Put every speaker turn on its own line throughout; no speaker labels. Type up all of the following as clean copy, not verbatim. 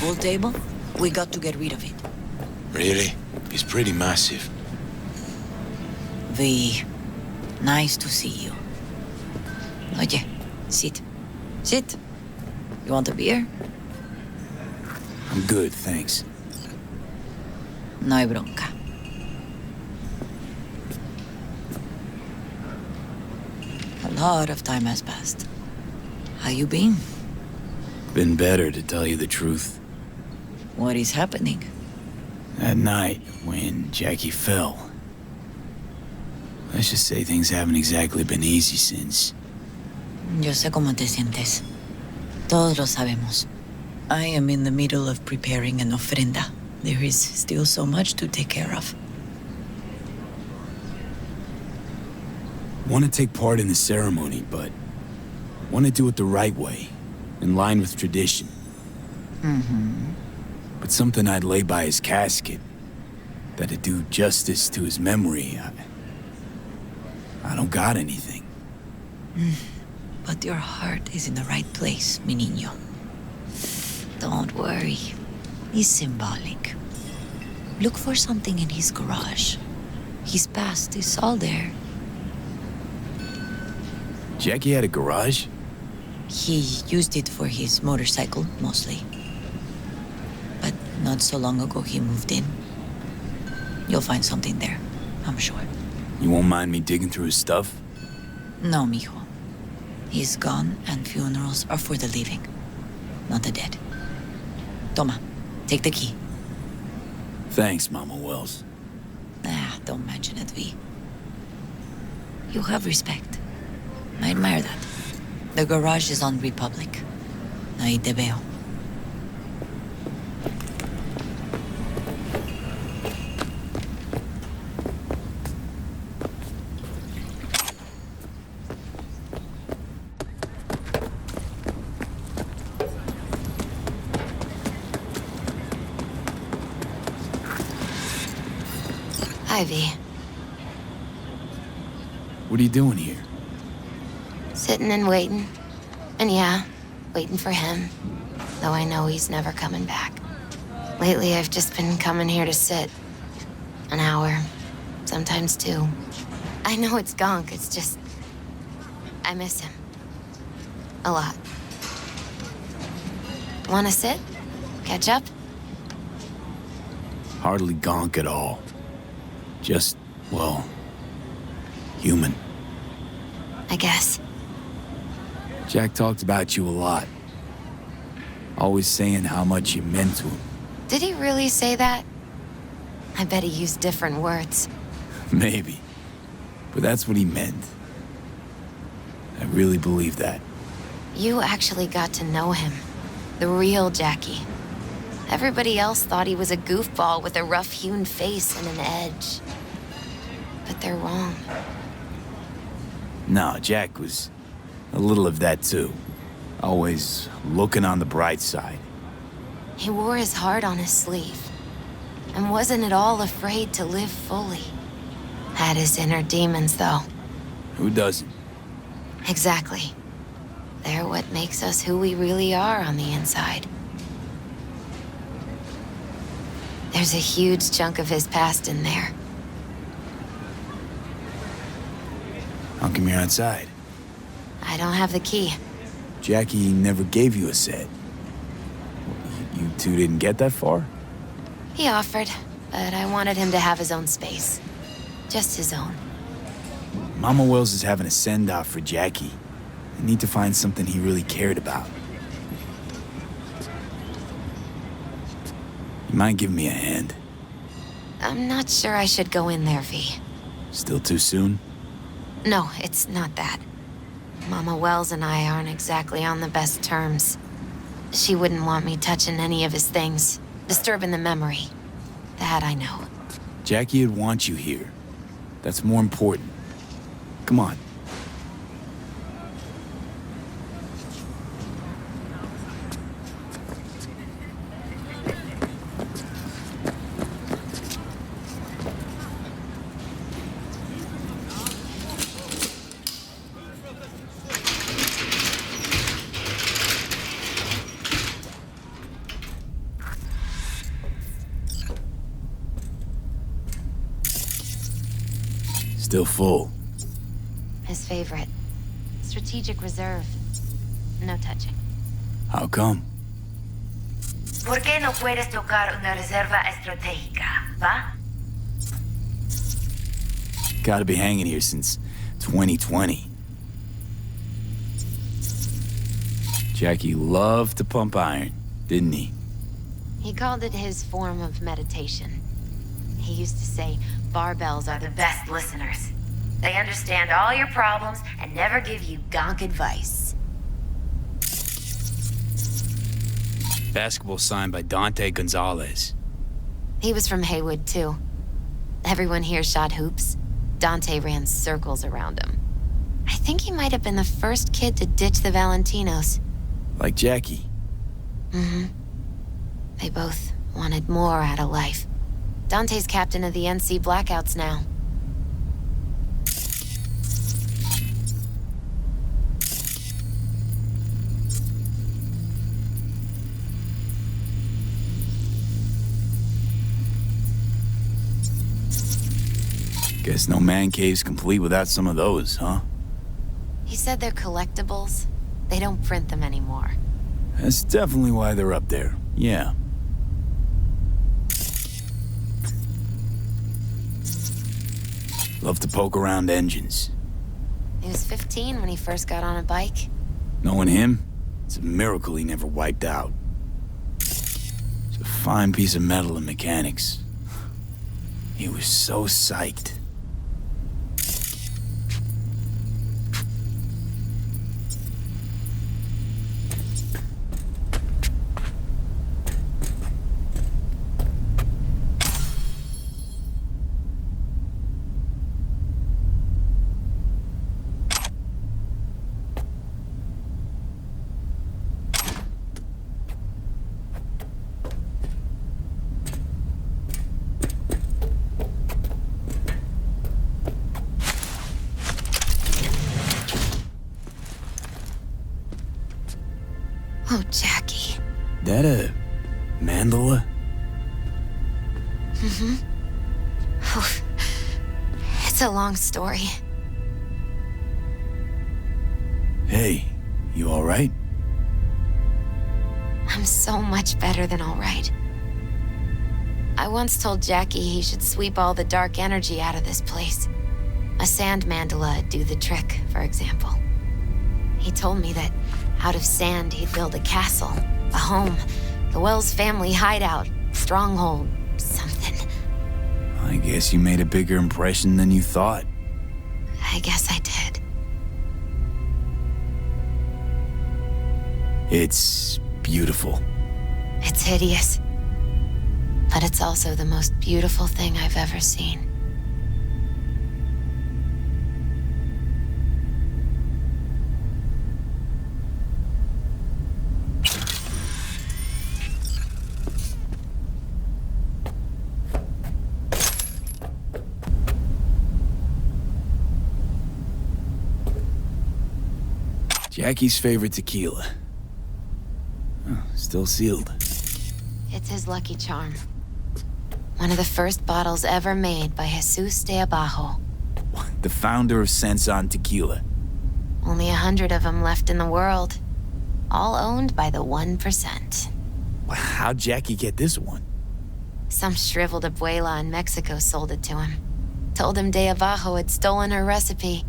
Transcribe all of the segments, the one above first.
pool table? We got to get rid of it.
Really? It's pretty massive.
V, nice to see you. Oye, sit. Sit. You want a beer?
I'm good, thanks.
No hay bronca. A lot of time has passed. How you been?
Been better, to tell you the truth.
What is happening?
That night, when Jackie fell. Let's just say things haven't exactly been easy since.
Yo sé cómo te sientes. Todos lo sabemos. I am in the middle of preparing an ofrenda. There is still so much to take care of.
Want to take part in the ceremony, but want to do it the right way, in line with tradition. But something I'd lay by his casket, that'd do justice to his memory, I don't got anything.
But your heart is in the right place, mi niño. Don't worry. It's symbolic. Look for something in his garage. His past is all there.
Jackie had a garage?
He used it for his motorcycle, mostly. But not so long ago he moved in. You'll find something there, I'm sure.
You won't mind me digging through his stuff?
No, mijo. He's gone, and funerals are for the living, not the dead. Toma, take the key.
Thanks, Mama Wells.
Don't mention it, V. You have respect. I admire that. The garage is on Republic. Ahí te veo.
Ivy.
What are you doing here?
Sitting and waiting. And yeah, waiting for him. Though I know he's never coming back. Lately, I've just been coming here to sit. An hour. Sometimes two. I know it's gonk, it's just... I miss him. A lot. Wanna sit? Catch up?
Hardly gonk at all. Just, well, human.
I guess.
Jack talked about you a lot. Always saying how much you meant to him.
Did he really say that? I bet he used different words.
Maybe. But that's what he meant. I really believe that.
You actually got to know him. The real Jackie. Everybody else thought he was a goofball with a rough-hewn face and an edge. But they're wrong.
No, Jack was a little of that too. Always looking on the bright side.
He wore his heart on his sleeve. And wasn't at all afraid to live fully. Had his inner demons, though.
Who doesn't?
Exactly. They're what makes us who we really are on the inside. There's a huge chunk of his past in there.
How come you're outside?
I don't have the key.
Jackie never gave you a set. You two didn't get that far?
He offered, but I wanted him to have his own space. Just his own.
Mama Wells is having a send-off for Jackie. I need to find something he really cared about. You mind giving me a hand?
I'm not sure I should go in there, V.
Still too soon?
No, it's not that. Mama Wells and I aren't exactly on the best terms. She wouldn't want me touching any of his things, disturbing the memory. That I know.
Jackie would want you here. That's more important. Come on. Still full.
His favorite. Strategic reserve. No touching.
How come?
¿Por qué no puedes tocar una reserva estratégica, va?
Gotta be hanging here since 2020. Jackie loved to pump iron, didn't he?
He called it his form of meditation. He used to say barbells are the best listeners.
They understand all your problems and never give you gonk advice.
Basketball signed by Dante Gonzalez.
He was from Haywood, too. Everyone here shot hoops. Dante ran circles around him. I think he might have been the first kid to ditch the Valentinos.
Like Jackie.
Mm-hmm. They both wanted more out of life. Dante's captain of the NC Blackouts now.
Guess no man cave's complete without some of those, huh?
He said they're collectibles. They don't print them anymore.
That's definitely why they're up there. Yeah. Love to poke around engines.
He was 15 when he first got on a bike.
Knowing him, it's a miracle he never wiped out. It's a fine piece of metal and mechanics. He was so psyched.
Oh, Jackie.
That a mandala?
Mm-hmm. Oh, it's a long story.
Hey, you alright?
I'm so much better than all right. I once told Jackie he should sweep all the dark energy out of this place. A sand mandala'd do the trick, for example. He told me that out of sand he'd build a castle, a home, the Wells family hideout, stronghold, something.
I guess you made a bigger impression than you thought.
I guess I did.
It's beautiful.
It's hideous. But it's also the most beautiful thing I've ever seen.
Jackie's favorite tequila. Oh, still sealed.
It's his lucky charm. One of the first bottles ever made by Jesus de Abajo.
The founder of Sensan Tequila.
Only 100 of them left in the world. All owned by the 1%.
How'd Jackie get this one?
Some shriveled abuela in Mexico sold it to him. Told him de Abajo had stolen her recipe.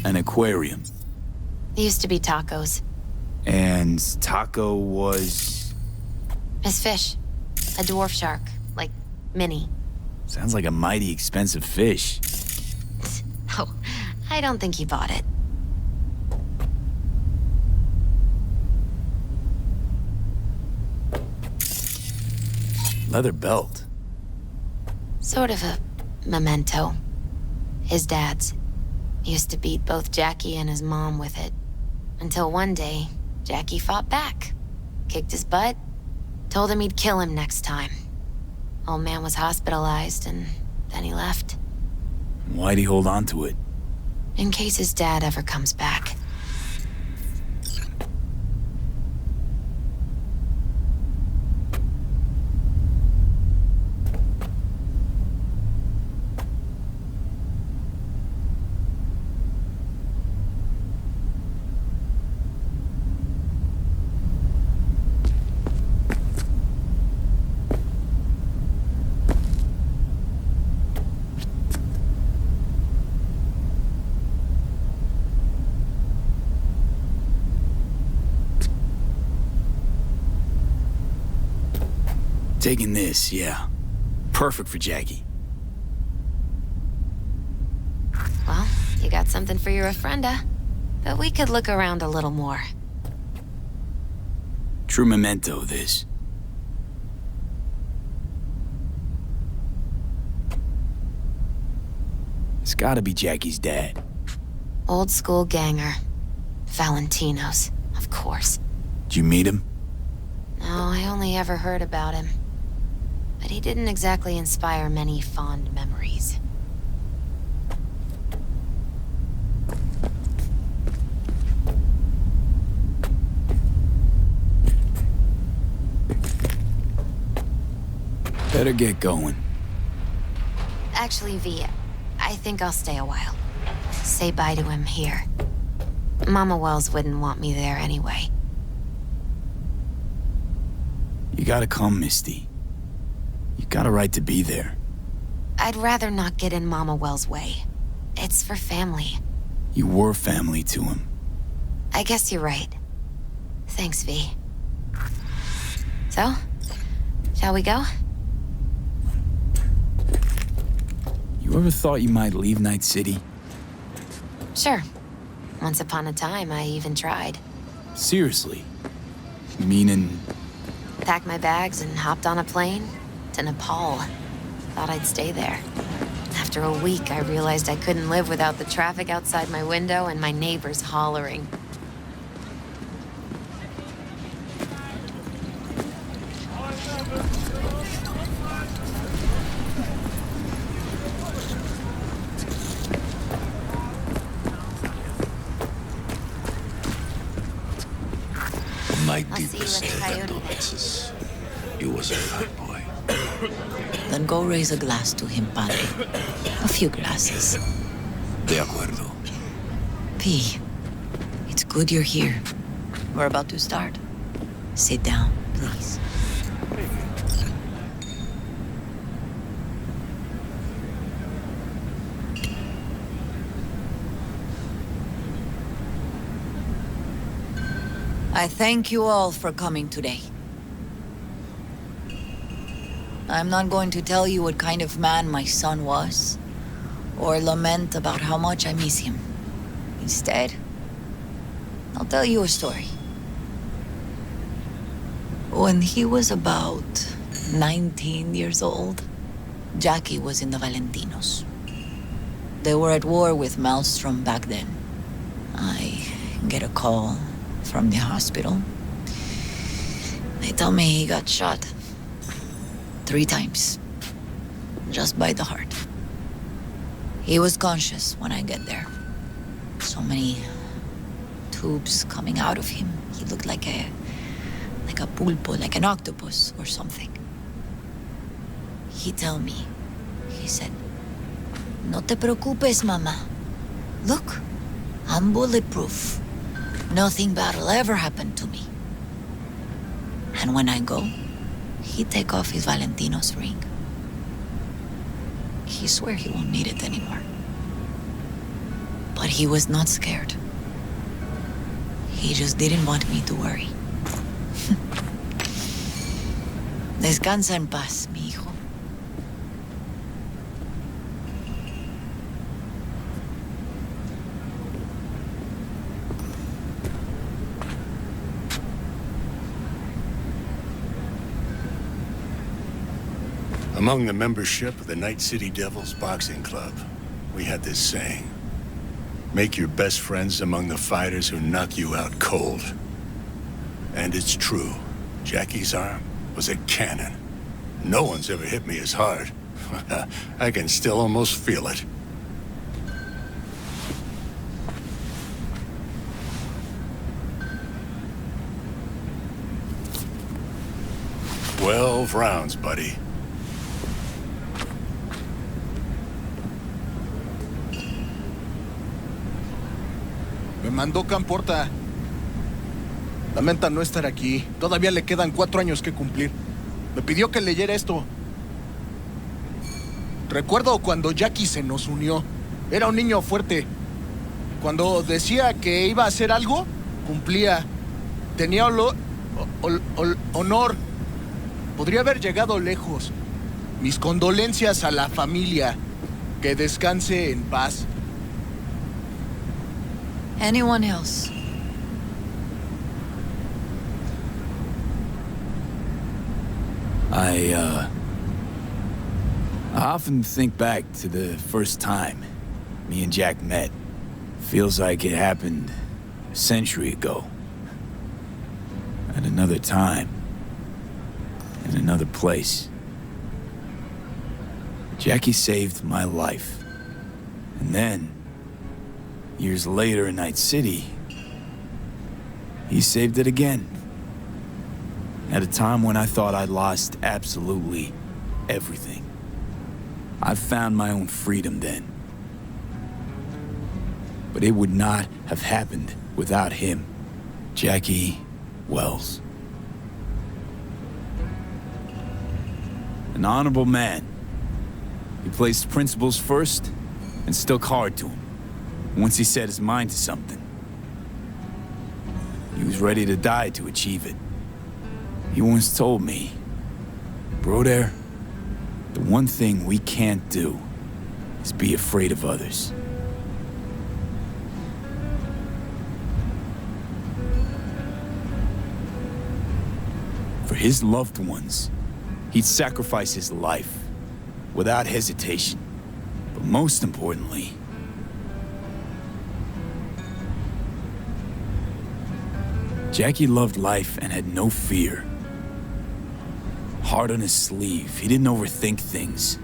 An aquarium.
It used to be tacos.
And Taco was...
His fish. A dwarf shark. Like, mini.
Sounds like a mighty expensive fish.
Oh, I don't think he bought it.
Leather belt.
Sort of a memento. His dad's. He used to beat both Jackie and his mom with it. Until one day, Jackie fought back. Kicked his butt. Told him he'd kill him next time. Old man was hospitalized, and then he left.
Why'd he hold on to it?
In case his dad ever comes back.
Taking this, yeah. Perfect for Jackie.
Well, you got something for your Ofrenda. But we could look around a little more.
True memento, this. It's gotta be Jackie's dad.
Old school ganger. Valentino's, of course.
Did you meet him?
No, I only ever heard about him. But he didn't exactly inspire many fond memories.
Better get going.
Actually, V, I think I'll stay a while. Say bye to him here. Mama Wells wouldn't want me there anyway.
You gotta come, Misty. You got a right to be there.
I'd rather not get in Mama Wells' way. It's for family.
You were family to him.
I guess you're right. Thanks, V. So, shall we go?
You ever thought you might leave Night City?
Sure. Once upon a time, I even tried.
Seriously? Meaning...
Packed my bags and hopped on a plane to Nepal. Thought I'd stay there. After a week, I realized I couldn't live without the traffic outside my window and my neighbors hollering.
My
I'll see you
deepest
at the Coyote.
condolences. You was a bad boy.
Then go raise a glass to him, padre. A few glasses.
De acuerdo.
P, it's good you're here. We're about to start. Sit down, please. I thank you all for coming today. I'm not going to tell you what kind of man my son was, or lament about how much I miss him. Instead, I'll tell you a story. When he was about 19 years old, Jackie was in the Valentinos. They were at war with Maelstrom back then. I get a call from the hospital. They tell me he got shot 3 times, just by the heart. He was conscious when I get there. So many tubes coming out of him. He looked like a pulpo, like an octopus or something. He tell me, he said, "No te preocupes, mama. Look, I'm bulletproof. Nothing bad'll ever happen to me." And when I go, he take off his Valentino's ring. He swear he won't need it anymore. But he was not scared. He just didn't want me to worry. Descansa en paz, mi hijo.
Among the membership of the Night City Devils Boxing Club, we had this saying. Make your best friends among the fighters who knock you out cold. And it's true. Jackie's arm was a cannon. No one's ever hit me as hard. I can still almost feel it. "12 rounds, buddy."
Me mandó Camporta. Lamenta no estar aquí. Todavía le quedan 4 años que cumplir. Me pidió que leyera esto. Recuerdo cuando Jackie se nos unió. Era un niño fuerte. Cuando decía que iba a hacer algo, cumplía. Tenía honor. Podría haber llegado lejos. Mis condolencias a la familia. Que descanse en paz.
Anyone else?
I often think back to the first time me and Jack met. Feels like it happened a century ago. At another time. In another place. Jackie saved my life. And then, years later in Night City, he saved it again. At a time when I thought I'd lost absolutely everything. I found my own freedom then. But it would not have happened without him. Jackie Wells. An honorable man. He placed principles first and stuck hard to him. Once he set his mind to something, he was ready to die to achieve it. He once told me, "Bro there, the one thing we can't do is be afraid of others." For his loved ones, he'd sacrifice his life without hesitation. But most importantly, Jackie loved life and had no fear. Heart on his sleeve, he didn't overthink things.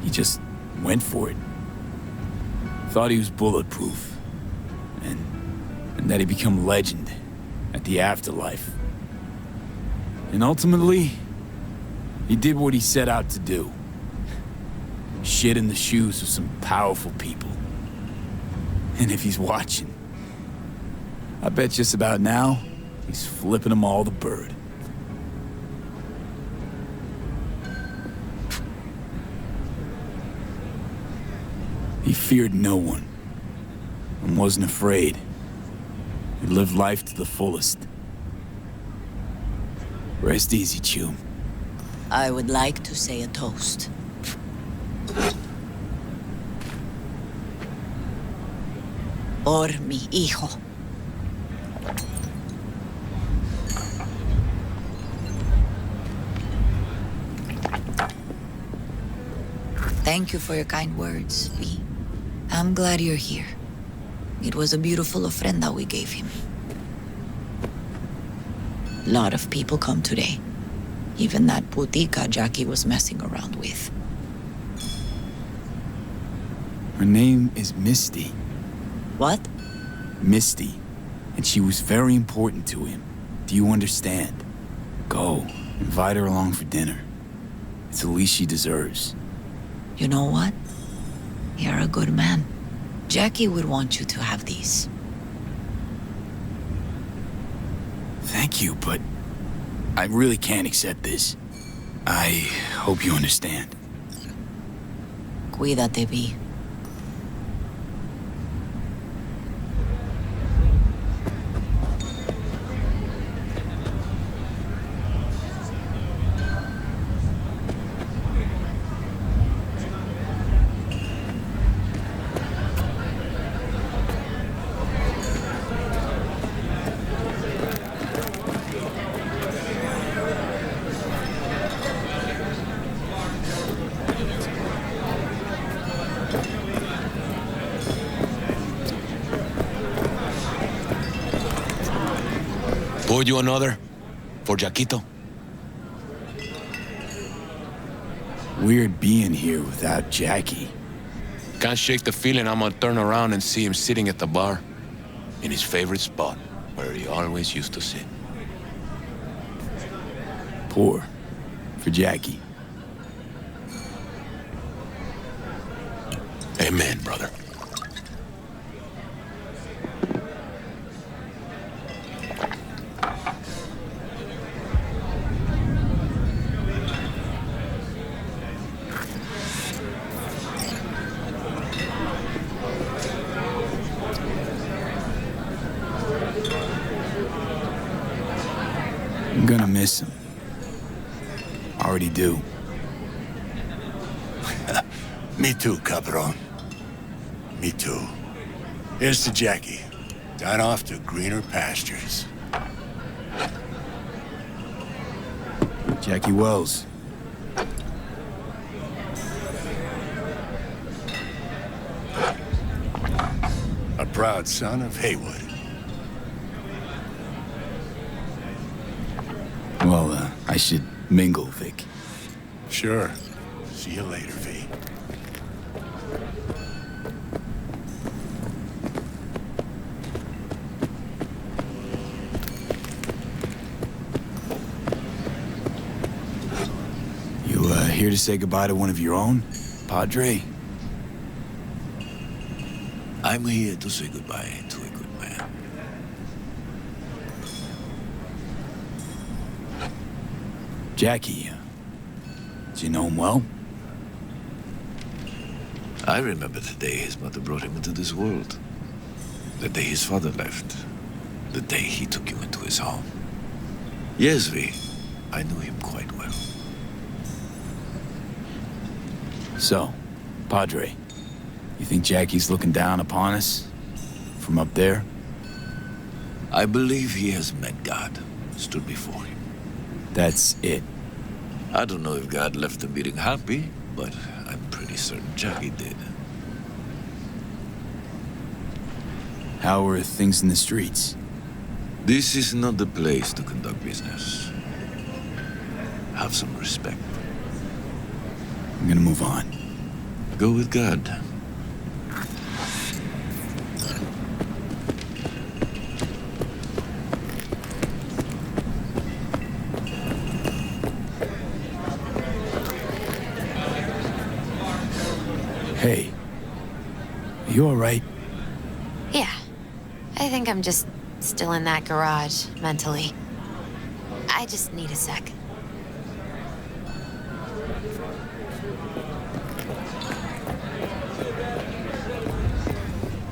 He just went for it. Thought he was bulletproof, and that he'd become legend at the afterlife. And ultimately, he did what he set out to do. Shit in the shoes of some powerful people. And if he's watching, I bet just about now, he's flipping them all the bird. He feared no one, and wasn't afraid. He lived life to the fullest. Rest easy, Chum.
I would like to say a toast. Por mi hijo. Thank you for your kind words, V. I'm glad you're here. It was a beautiful ofrenda we gave him. A lot of people come today. Even that putica Jackie was messing around with.
Her name is Misty.
What?
Misty. And she was very important to him. Do you understand? Go. Invite her along for dinner. It's the least she deserves.
You know what? You're a good man. Jackie would want you to have these.
Thank you, but I really can't accept this. I hope you understand.
Cuídate, V.
Pour you another? For Jaquito?
Weird being here without Jackie.
Can't shake the feeling I'm gonna turn around and see him sitting at the bar. In his favorite spot, where he always used to sit.
Pour. For Jackie.
Amen, brother.
I'm gonna miss him. already do.
Me too, cabron. Me too. Here's to Jackie. Down off to greener pastures.
Jackie Wells.
A proud son of Haywood.
Well, I should mingle, Vic.
Sure. See you later, V.
You, here to say goodbye to one of your own, Padre?
I'm here to say goodbye to a good man.
Jackie, do you know him well?
I remember the day his mother brought him into this world. The day his father left. The day he took you into his home. Yes, V. I knew him quite well.
So, Padre, you think Jackie's looking down upon us? From up there?
I believe he has met God, stood before him.
That's it.
I don't know if God left him being happy, but I'm pretty certain Jackie did.
How are things in the streets?
This is not the place to conduct business. Have some respect.
I'm gonna move on.
Go with God.
Hey, are you all right?
Yeah. I think I'm just still in that garage, mentally. I just need a sec.